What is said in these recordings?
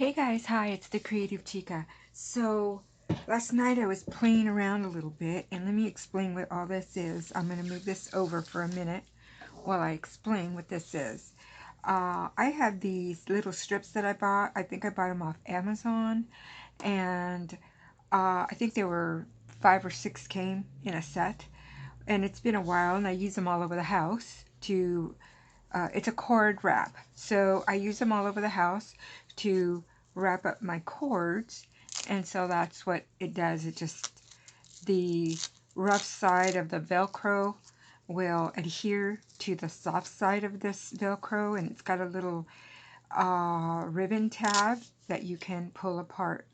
Hey guys, hi, it's the Creative Chica. So, last night I was playing around a little bit, and let me explain what all this is. I'm going to move this over for a minute while I explain what this is. I have these little strips that I bought. I think I bought them off Amazon, and I think there were 5 or 6 came in a set, and it's been a while, and I use them all over the house to it's a cord wrap. So I use them all over the house to wrap up my cords. And so that's what it does. It just, the rough side of the Velcro will adhere to the soft side of this Velcro. And it's got a little ribbon tab that you can pull apart.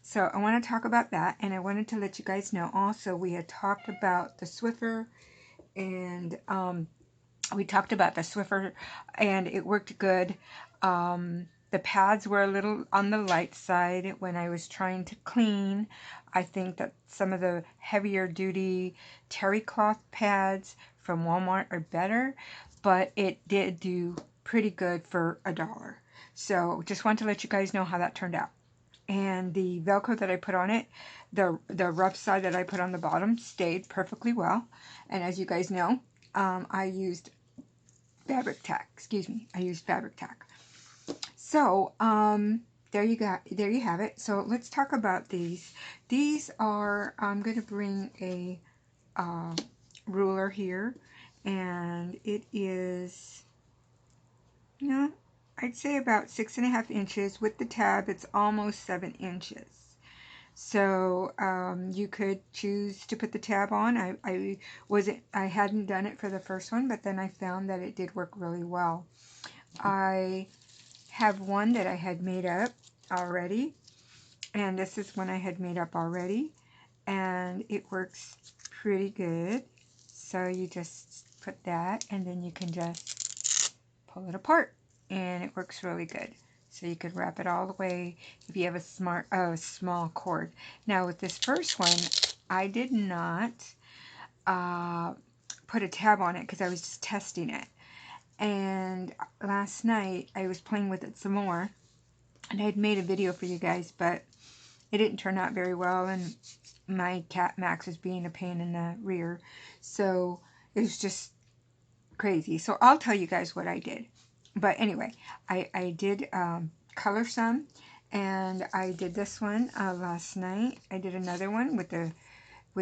So I want to talk about that. And I wanted to let you guys know also we had talked about the Swiffer, and we talked about the Swiffer, and it worked good. The pads were a little on the light side when I was trying to clean. I think that some of the heavier duty terry cloth pads from Walmart are better, but it did do pretty good for $1. So just want to let you guys know how that turned out. And the Velcro that I put on it, the rough side that I put on the bottom stayed perfectly well. And as you guys know, I used fabric tack. Excuse me, I used fabric tack. So there you have it. So let's talk about these. These are, I'm going to bring a ruler here, and it is, you know, I'd say about 6.5 inches. With the tab, it's almost 7 inches. So you could choose to put the tab on. I hadn't done it for the first one, but then I found that it did work really well. I have one that I had made up already, and this is one I had made up already, and it works pretty good. So you just put that, and then you can just pull it apart, and it works really good. So you could wrap it all the way if you have a small cord. Now with this first one, I did not put a tab on it because I was just testing it. And last night I was playing with it some more, and I had made a video for you guys, but it didn't turn out very well, and my cat Max was being a pain in the rear, so it was just crazy. So I'll tell you guys what I did. But anyway, I did color some, and I did this one last night. I did another one with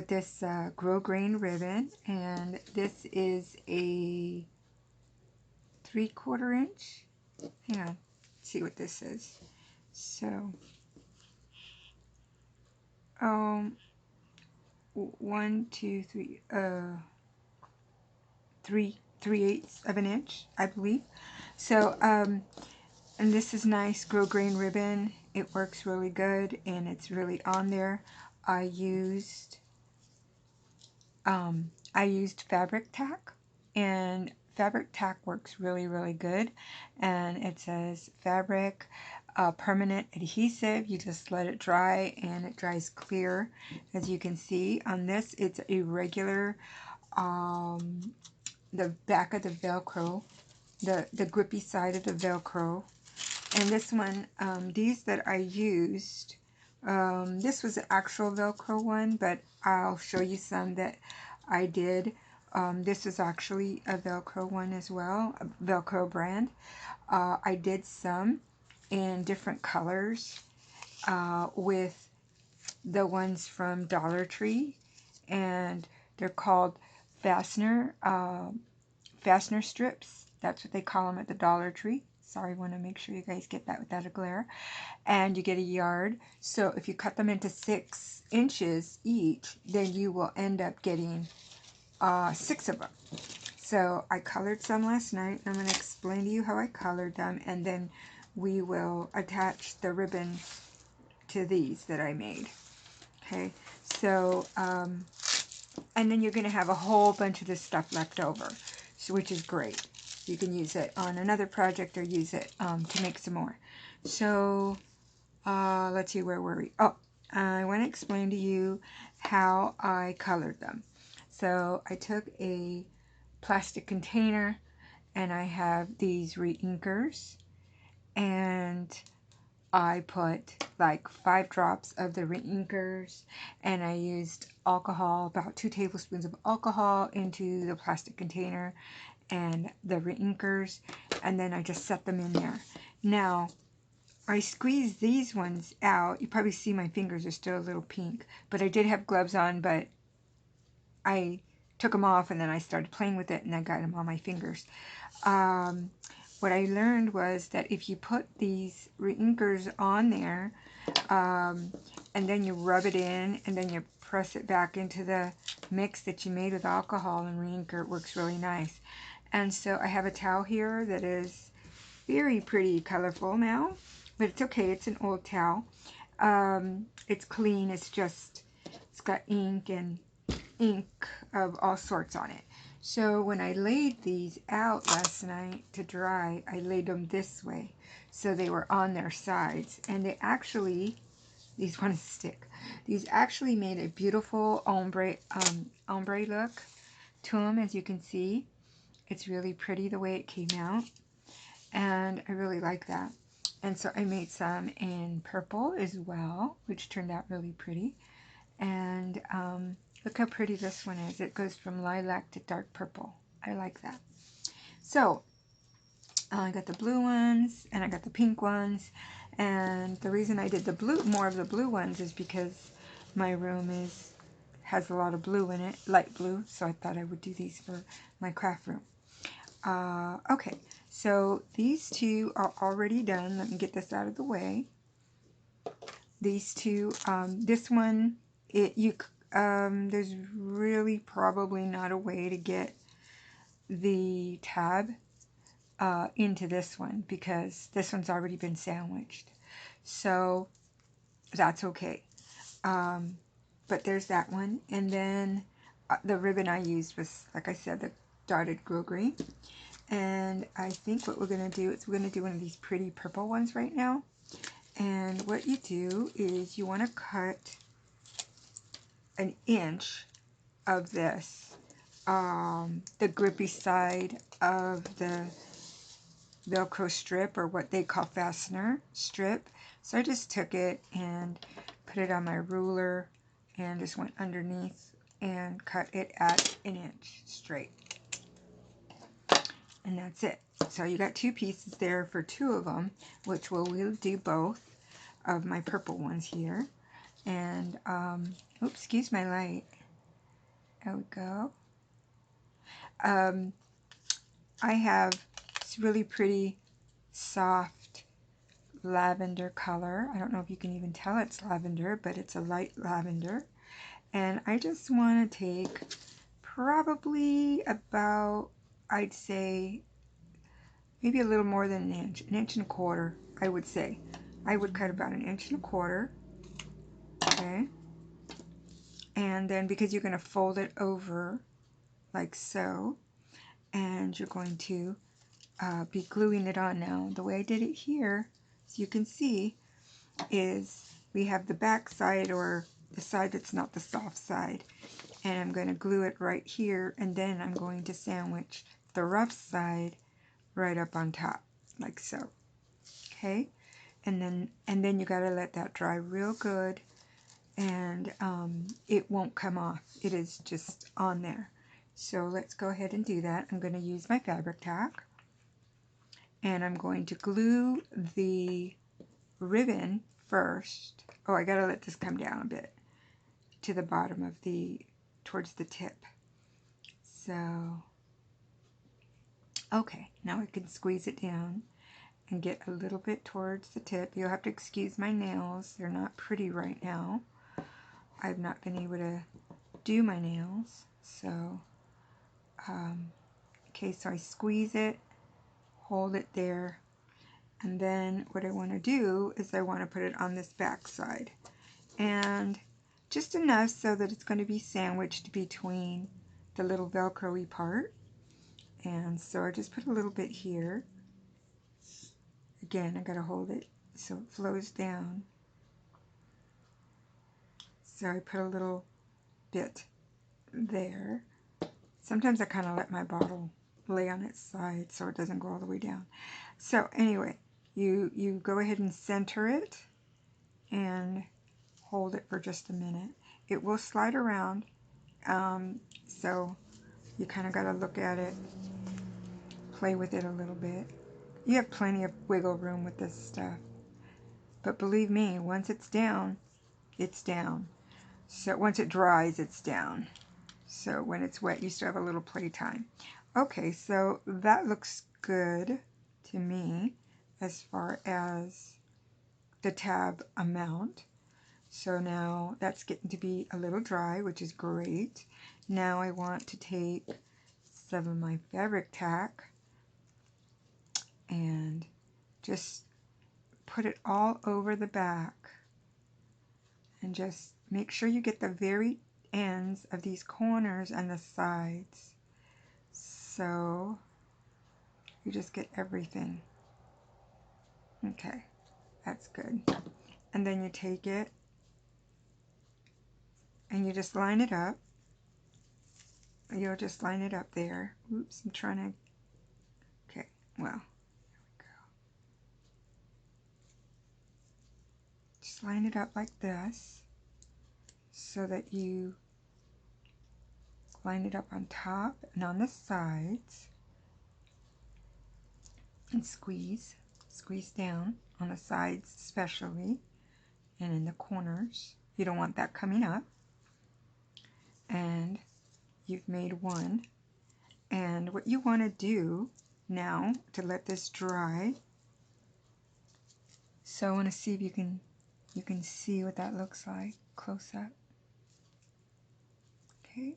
this grosgrain ribbon, and this is a 3/4 inch. Hang on, see what this is. So, 1, 2, 3, 3/8 of an inch, I believe. So, and this is nice grosgrain ribbon. It works really good, and it's really on there. I used fabric tack, and fabric tack works really, really good. And it says fabric permanent adhesive. You just let it dry, and it dries clear. As you can see on this, it's a regular the back of the Velcro, the grippy side of the Velcro. And this one, these that I used, this was an actual Velcro one, but I'll show you some that I did. This is actually a Velcro one as well, a Velcro brand. I did some in different colors with the ones from Dollar Tree, and they're called fastener strips. That's what they call them at the Dollar Tree. Sorry, I want to make sure you guys get that without a glare. And you get a yard. So if you cut them into 6 inches each, then you will end up getting 6 of them. So I colored some last night. I'm going to explain to you how I colored them, and then we will attach the ribbon to these that I made. Okay, so and then you're going to have a whole bunch of this stuff left over, so, which is great. You can use it on another project or use it to make some more. So let's see, where were we? Oh, I want to explain to you how I colored them. So I took a plastic container, and I have these reinkers, and I put like 5 drops of the reinkers, and I used alcohol, about 2 tablespoons of alcohol into the plastic container and the reinkers, and then I just set them in there. Now, I squeezed these ones out. You probably see my fingers are still a little pink, but I did have gloves on, but I took them off and then I started playing with it and I got them on my fingers. What I learned was that if you put these reinkers on there, and then you rub it in and then you press it back into the mix that you made with alcohol and reinker, it works really nice. And so I have a towel here that is very pretty colorful now, but it's okay, it's an old towel. It's clean, it's got ink of all sorts on it. So when I laid these out last night to dry, I laid them this way so they were on their sides, and they actually, these ones stick. These actually made a beautiful ombre look to them, as you can see. It's really pretty the way it came out, and I really like that. And so I made some in purple as well, which turned out really pretty. And look how pretty this one is. It goes from lilac to dark purple. I like that. So I got the blue ones and I got the pink ones. And the reason I did more of the blue ones is because my room has a lot of blue in it, light blue. So I thought I would do these for my craft room. Okay, so these two are already done. Let me get this out of the way. These two, this one, there's really probably not a way to get the tab into this one because this one's already been sandwiched. So that's okay. But there's that one. And then the ribbon I used was, like I said, the dotted grosgrain. And I think what we're going to do is we're going to do one of these pretty purple ones right now. And what you do is you want to cut an inch of this, the grippy side of the Velcro strip, or what they call fastener strip. So I just took it and put it on my ruler and just went underneath and cut it at an inch straight. And that's it. So you got 2 pieces there for 2 of them, which we'll do both of my purple ones here. And, oops, excuse my light. There we go. I have this really pretty soft lavender color. I don't know if you can even tell it's lavender, but it's a light lavender. And I just want to take probably about, I'd say, maybe a little more than an inch and a quarter, I would say. I would cut about an inch and a quarter. Okay. And then because you're going to fold it over like so, and you're going to be gluing it on now. The way I did it here, as you can see, is we have the back side, or the side that's not the soft side, and I'm going to glue it right here, and then I'm going to sandwich the rough side right up on top, like so. Okay, and then you got to let that dry real good, and it won't come off. It is just on there. So let's go ahead and do that. I'm going to use my fabric tack, and I'm going to glue the ribbon first. Oh, I got to let this come down a bit to the bottom of towards the tip. So, okay, now I can squeeze it down and get a little bit towards the tip. You'll have to excuse my nails. They're not pretty right now. I've not been able to do my nails. So, okay, so I squeeze it, hold it there, and then what I want to do is I want to put it on this back side, and just enough so that it's going to be sandwiched between the little Velcro-y part. And so I just put a little bit here. Again, I got to hold it so it flows down. So I put a little bit there. Sometimes I kind of let my bottle lay on its side so it doesn't go all the way down. So anyway, you go ahead and center it and hold it for just a minute. It will slide around, so you kind of got to look at it, play with it a little bit. You have plenty of wiggle room with this stuff. But believe me, once it's down, it's down. So once it dries, it's down. So when it's wet, you still have a little playtime. Okay, so that looks good to me as far as the tab amount. So now that's getting to be a little dry, which is great. Now I want to take some of my fabric tack and just put it all over the back. And just make sure you get the very ends of these corners and the sides. So you just get everything. Okay, that's good. And then you take it and you just line it up. You'll just line it up there. Oops, I'm trying to... Okay, well, there we go. Just line it up like this so that you line it up on top and on the sides. And squeeze down on the sides especially, and in the corners. You don't want that coming up. And you've made one. And what you want to do now to let this dry, so I want to see if you can see what that looks like close up. Okay.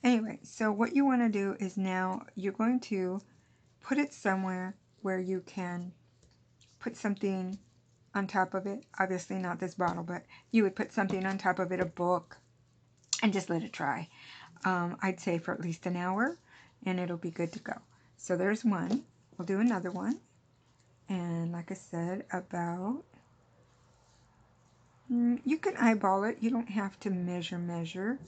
Anyway, so what you want to do is now you're going to put it somewhere where you can put something on top of it. Obviously not this bottle, but you would put something on top of it, a book, and just let it dry. I'd say for at least an hour, and it'll be good to go. So there's one. We'll do another one. And like I said, about, you can eyeball it. You don't have to measure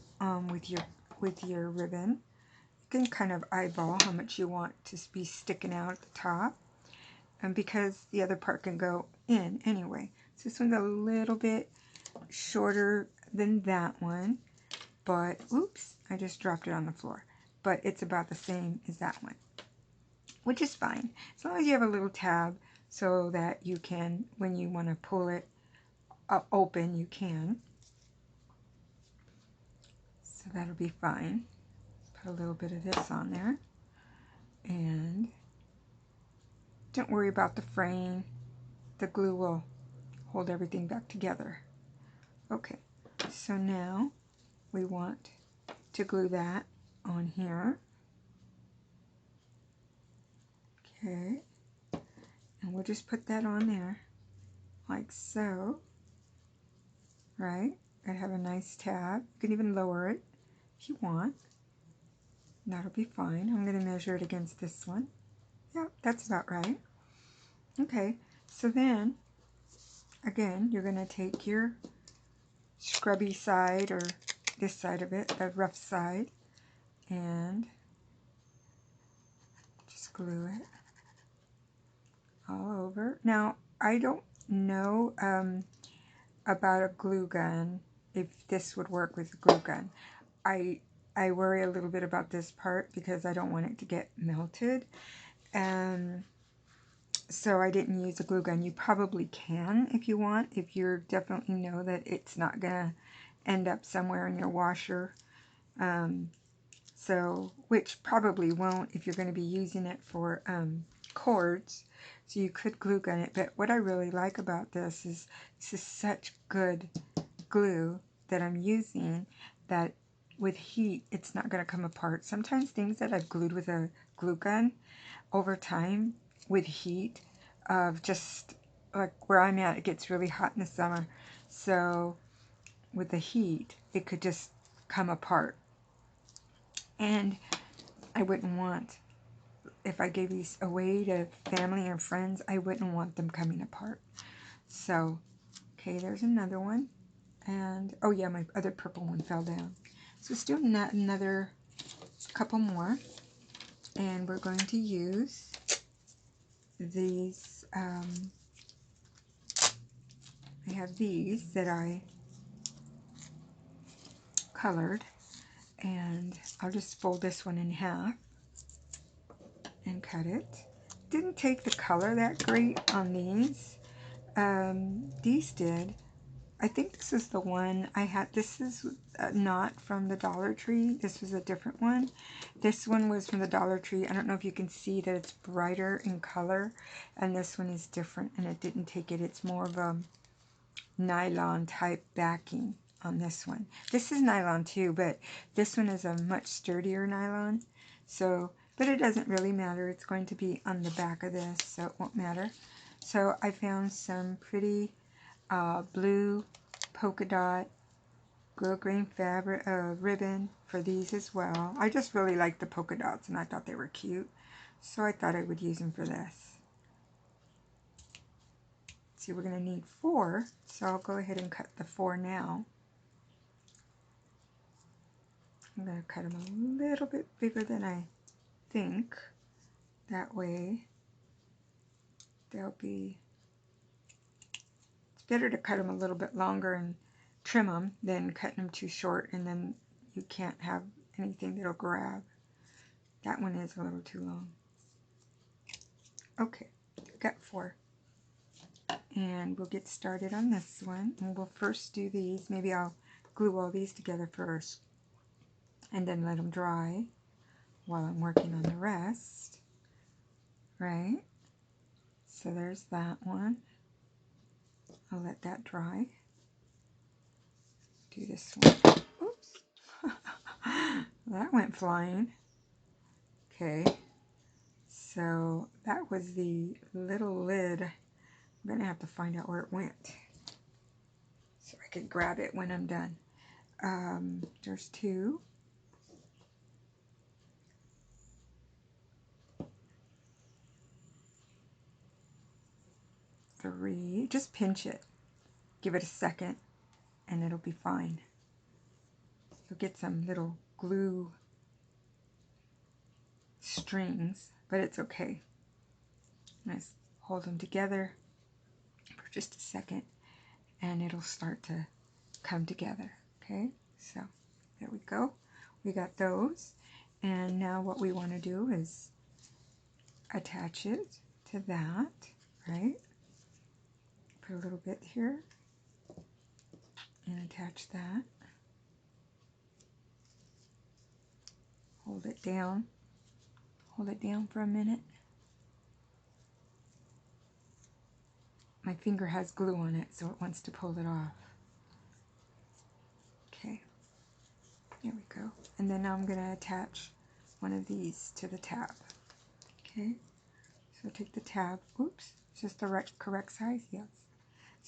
with your ribbon. You can kind of eyeball how much you want to be sticking out at the top. And because the other part can go in anyway. So this one's a little bit shorter than that one. But, oops, I just dropped it on the floor. But it's about the same as that one. Which is fine. As long as you have a little tab so that you can, when you want to pull it open, you can. So that'll be fine. Put a little bit of this on there. And don't worry about the fraying. The glue will hold everything back together. Okay, so now we want to glue that on here. Okay, and we'll just put that on there like so. Right, I have a nice tab. You can even lower it if you want. That'll be fine. I'm going to measure it against this one. Yep, that's about right. Okay, so then again, you're going to take your scrubby side, or this side of it, the rough side, and just glue it all over. Now, I don't know about a glue gun, if this would work with a glue gun. I worry a little bit about this part because I don't want it to get melted. So I didn't use a glue gun. You probably can if you want, if you definitely know that it's not going to end up somewhere in your washer. Which probably won't if you're going to be using it for cords. So you could glue gun it. But what I really like about this is such good glue that I'm using that with heat it's not going to come apart. Sometimes things that I've glued with a glue gun over time with heat, of just like where I'm at, it gets really hot in the summer, so with the heat it could just come apart, and I wouldn't want, if I gave these away to family or friends, I wouldn't want them coming apart. So okay, there's another one. And oh yeah, my other purple one fell down. So let's do another couple more. And we're going to use these have these that I colored, and I'll just fold this one in half and cut it. Didn't take the color that great on these. These did. I think this is the one I had. This is not from the Dollar Tree. This was a different one. This one was from the Dollar Tree. I don't know if you can see that it's brighter in color, and this one is different, and it didn't take it. It's more of a nylon type backing on this one. This is nylon too, but this one is a much sturdier nylon. So, but it doesn't really matter. It's going to be on the back of this, so it won't matter. So I found some pretty blue polka dot grosgrain fabric ribbon for these as well. I just really like the polka dots and I thought they were cute, so I thought I would use them for this. See, we're going to need 4, so I'll go ahead and cut the 4 now. I'm going to cut them a little bit bigger than I think. That way they'll be, it's better to cut them a little bit longer and trim them than cutting them too short, and then you can't have anything that'll grab. That one is a little too long. Okay, got 4. And we'll get started on this one. And we'll first do these. Maybe I'll glue all these together first and then let them dry while I'm working on the rest. Right? So there's that one. I'll let that dry. Do this one. Oops. That went flying. Okay. So that was the little lid. I'm going to have to find out where it went so I can grab it when I'm done. There's 2. 3. Just pinch it. Give it a second and it'll be fine. You'll get some little glue strings, but it's okay. Just hold them together for just a second and it'll start to come together. Okay, so there we go. We got those, and now what we want to do is attach it to that, right? Put a little bit here and attach that. Hold it down. Hold it down for a minute. My finger has glue on it, so it wants to pull it off. Okay, there we go. And then now I'm going to attach one of these to the tab. Okay, so take the tab. Oops, is this the correct size? Yes.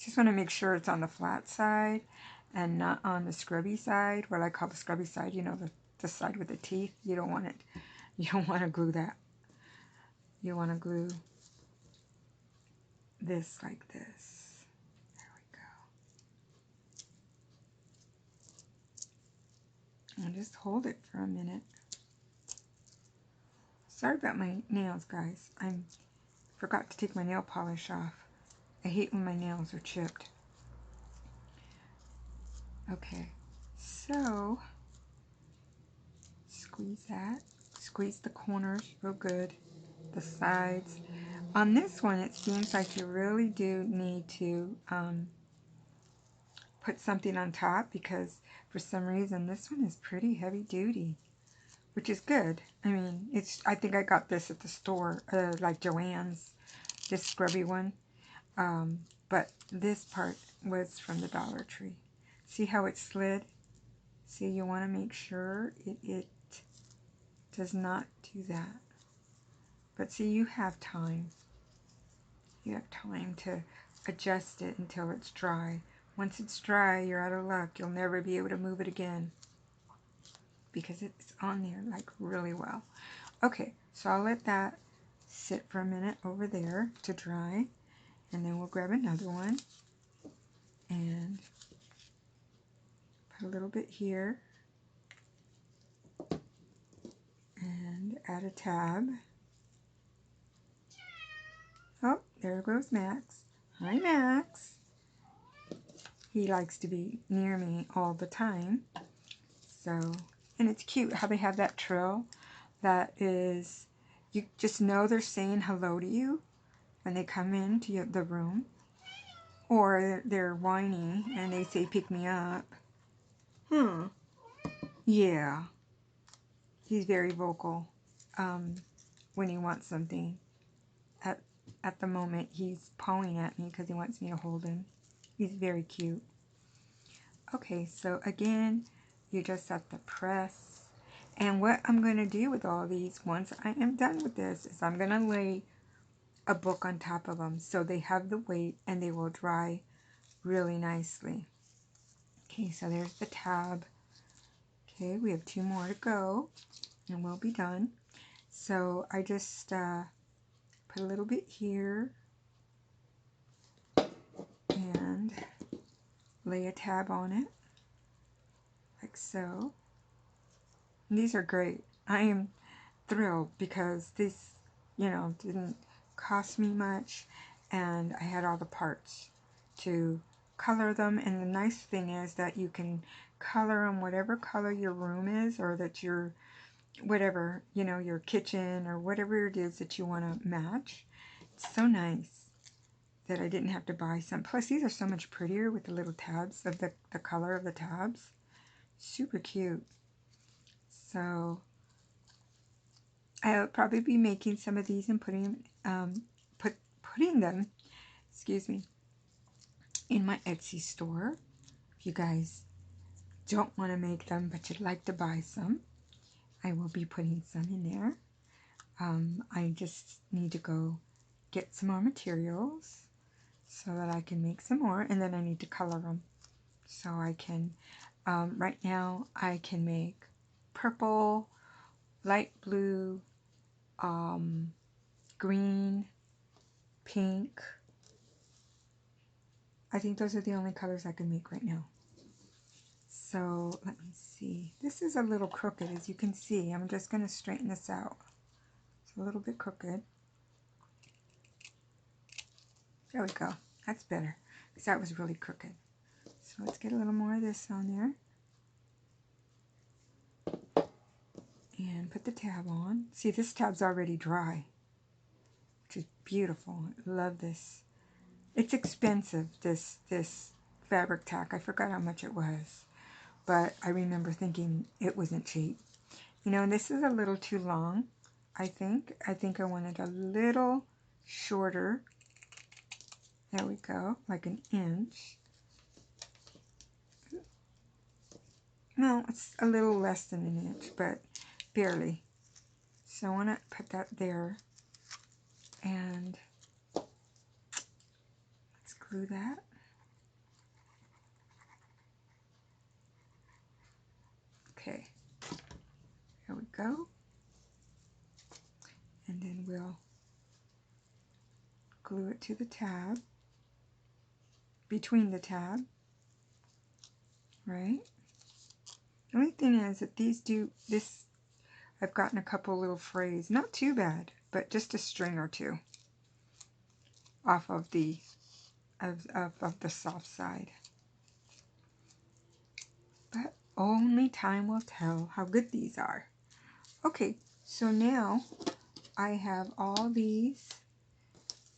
Just want to make sure it's on the flat side and not on the scrubby side. What I call the scrubby side, you know, the side with the teeth. You don't want it. You don't want to glue that. You want to glue this like this. There we go. And just hold it for a minute. Sorry about my nails, guys. I forgot to take my nail polish off. I hate when my nails are chipped. Okay, so squeeze that. Squeeze the corners real good. The sides. On this one, it seems like you really do need to put something on top, because for some reason this one is pretty heavy duty, which is good. I mean, I think I got this at the store, like Joann's, this scrubby one. But this part was from the Dollar Tree. See how it slid? See, you want to make sure it does not do that. But see, you have time. You have time to adjust it until it's dry. Once it's dry, you're out of luck. You'll never be able to move it again because it's on there like really well. Okay, so I'll let that sit for a minute over there to dry, and then we'll grab another one and put a little bit here and add a tab. Oh, there goes Max. Hi, Max. He likes to be near me all the time. So, and it's cute how they have that trill that is, you just know they're saying hello to you when they come into the room. Or they're whiny and they say, pick me up. Yeah. He's very vocal when he wants something. At the moment, he's pawing at me because he wants me to hold him. He's very cute. Okay, so again, you just have to press. And what I'm going to do with all these, once I am done with this, is I'm going to lay a book on top of them so they have the weight and they will dry really nicely. Okay, so there's the tab. Okay, we have 2 more to go and we'll be done. So I just put a little bit here and lay a tab on it like so. And these are great. I am thrilled because this, you know, didn't cost me much and I had all the parts to color them. And the nice thing is that you can color them whatever color your room is, or that your whatever, you know, your kitchen or whatever it is that you want to match. It's so nice that I didn't have to buy some. Plus these are so much prettier with the little tabs of the color of the tabs. Super cute. So I'll probably be making some of these and putting them, excuse me, in my Etsy store. If you guys don't want to make them but you'd like to buy some, I will be putting some in there. I just need to go get some more materials so that I can make some more, and then I need to color them. So I can, right now I can make purple, light blue, green, pink. I think those are the only colors I can make right now. So let me see. This is a little crooked, as you can see. I'm just going to straighten this out. It's a little bit crooked. There we go. That's better, because that was really crooked. So let's get a little more of this on there. And put the tab on. See, this tab's already dry, which is beautiful. I love this. It's expensive, this fabric tack. I forgot how much it was, but I remember thinking it wasn't cheap. You know, and this is a little too long, I think. I think I wanted a little shorter. There we go, like an inch. No, it's a little less than an inch, but barely. So I want to put that there, and let's glue that. Okay, there we go. And then we'll glue it to the tab, between the tab, right? The only thing is that these do this, I've gotten a couple little frays, not too bad, but just a string or two off of the soft side. But only time will tell how good these are. Okay, so now I have all these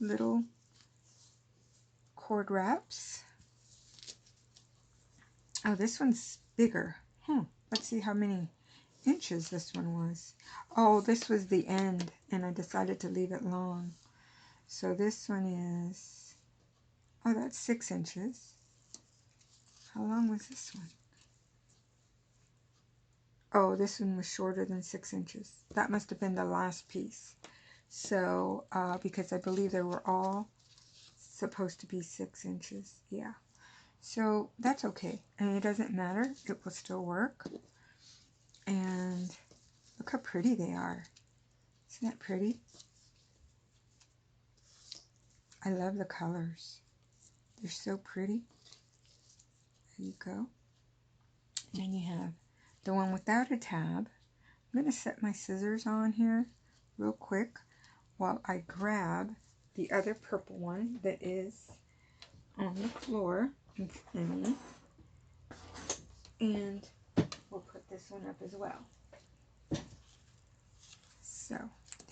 little cord wraps. Oh, this one's bigger. Let's see how many inches this one was. Oh, this was the end, and I decided to leave it long. So this one is, oh, that's 6 inches. How long was this one? Oh, this one was shorter than 6 inches. That must have been the last piece. So, because I believe they were all supposed to be 6 inches. Yeah. So that's okay. I mean, it doesn't matter. It will still work. And look how pretty they are. Isn't that pretty? I love the colors. They're so pretty. There you go. And then you have the one without a tab. I'm going to set my scissors on here real quick while I grab the other purple one that is on the floor. And we'll put this one up as well. So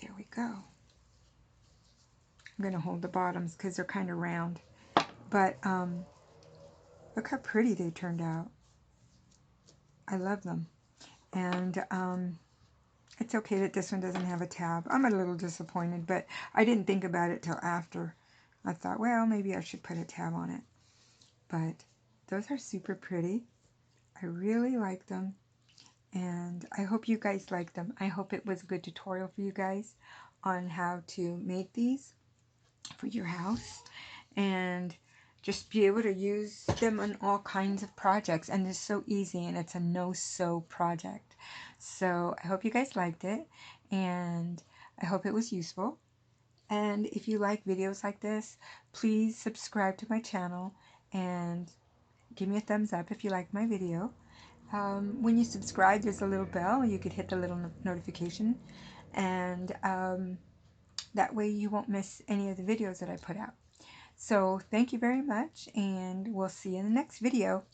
there we go. I'm going to hold the bottoms because they're kind of round. But look how pretty they turned out. I love them. And it's okay that this one doesn't have a tab. I'm a little disappointed, but I didn't think about it till after. I thought, well, maybe I should put a tab on it. But those are super pretty. I really like them. And I hope you guys like them. I hope it was a good tutorial for you guys on how to make these for your house. And just be able to use them on all kinds of projects. And it's so easy, and it's a no-sew project. So I hope you guys liked it, and I hope it was useful. And if you like videos like this, please subscribe to my channel and give me a thumbs up if you like my video. When you subscribe, there's a little bell. You could hit the little notification, and that way you won't miss any of the videos that I put out. So thank you very much, and we'll see you in the next video.